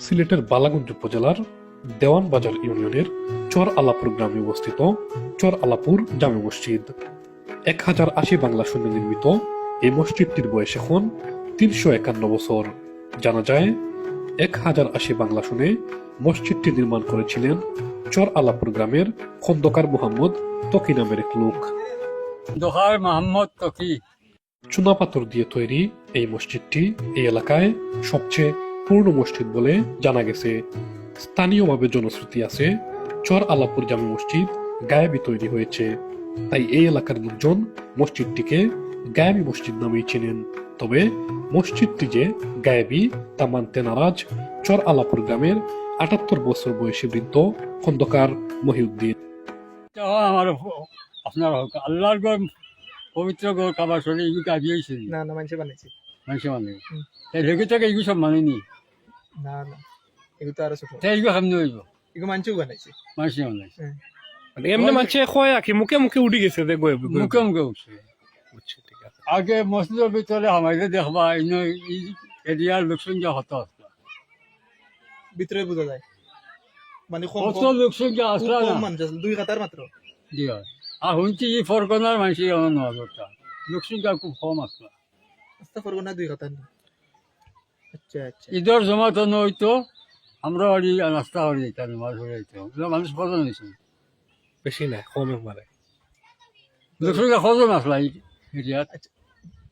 সিলেটের বালাগঞ্জ উপজেলার দেওয়ানবাজার ইউনিয়নের চর আলাপুর গ্রামে অবস্থিত চর আলাপুর জামে মসজিদ। 1080 বাংলা সৈন্য নির্মিত এই মসজিদটির বয়স এখন 351 বছর। জানা যায় 1080 বাংলা শুনে মসজিদটি নির্মাণ করেছিলেন চর আলাপুর গ্রামের খন্দকার মোহাম্মদ তকি নামের এক লোক। দোহার মোহাম্মদ তকি। চুনাপাথর দিয়ে তৈরি এই মসজিদটি এই এলাকায় সবচেয়ে পূর্ণ মসজিদ বলে জানা গেছে। স্থানীয়ভাবে জনশ্রুতি আছে চর আলাপুর জামে মসজিদ গায়েবী তৈরি হয়েছে, তাই এই এলাকার লোকজন মসজিদটিকে গায়েবী মসজিদ নামেই চেনেন। তবে মসজিদটি যে গায়েবী তা মানতে নারাজ চর আলাপুর গ্রামের 78 বছর বয়সী বৃদ্ধ খন্দকার মহিউদ্দিন। আমার আপনার আল্লাহর ঘর, পবিত্র ঘর কাবার শরীর এগুলো কাজিয়েছিল না না মানুষে বানাইছে। মানুষে মানে তাই লেগে থাকে এগুলো সব মানেনি। না না এগুলো তো আরো ছোট, তাই এগুলো সামনে হইব এগুলো মানুষও বানাইছে। মানুষে বানাইছে, মানে এমনি মানুষে কয় আর কি মুখে মুখে উঠে গেছে যে মুখে মুখে উঠছে। ঠিক আছে। আগে মসজিদের ভিতরে আমাদের দেখবা এই এরিয়ার লোকসংখ্যা হতো ভিতরে বোঝা যায়, মানে কম কত কম লোকসংখ্যা আসলা খুব না কম মানুষ আছে, 2 কাতার মাত্র। দিয়া আর শুনছি এই ফরগনার মানুষের এমন নজরটা লোকসংখ্যা খুব কম আসলা। আস্তা করবো না 2 কাতার না। আচ্ছা আচ্ছা, ঈদের জমাতো নইতো আমরা বাড়ি নাস্তা করে দিতাম, মাছ ধরে দিতাম, মানুষ কজন হয়েছে বেশি না কমে মারে। লোকসংখ্যা কজন আসলা এই এরিয়াত।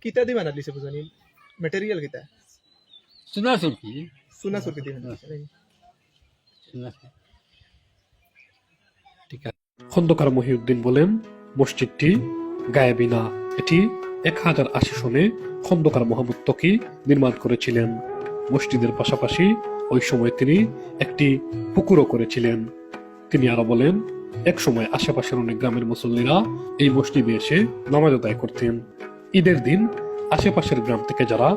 কিতা দি বানা দিছে বুঝানি, ম্যাটেরিয়াল কিতা শোনা চুরকি সোনা সুরকি দি বানাইছে। ঠিক আছে। খন্দকার মহিউদ্দিন বলেন, মসজিদটি গায়েবী না, এটি 1080 সনে খন্দকার মোহাম্মদ তকি নির্মাণ করেছিলেন। মসজিদের পাশাপাশি ওই সময় তিনি একটি পুকুরও করেছিলেন। তিনি আরো বলেন, এক সময় আশেপাশের অনেক গ্রামের মুসল্লিরা এই মসজিদে এসে নামাজ আদায় করতেন। ঈদের দিন আশেপাশের গ্রাম থেকে যারা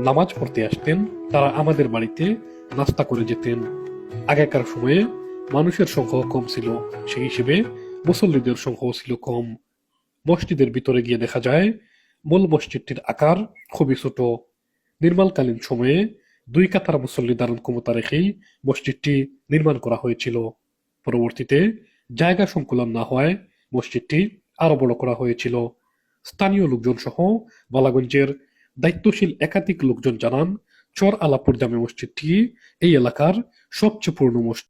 নামাজ পড়তে আসতেন তারা আমাদের বাড়িতে নাস্তা করে যেতেন। আগেকার সময়ে মানুষের সংখ্যা কম ছিল, সেই হিসেবে মুসল্লিদের সংখ্যাও ছিল কম। মসজিদের ভিতরে গিয়ে দেখা যায় মূল মসজিদটির আকার খুবই ছোট। নির্মাণকালীন সময়ে 2 কাতার মুসল্লি ধারণ ক্ষমতা রেখেই মসজিদটি নির্মাণ করা হয়েছিল। পরবর্তীতে জায়গা সংকুলন না হওয়ায় মসজিদটি আরো বড় করা হয়েছিল। স্থানীয় লোকজন সহ বালাগঞ্জের দায়িত্বশীল একাধিক লোকজন জানান চর আলাপুর জামে মসজিদটি এই এলাকার সবচেয়ে পুরনো মসজিদ।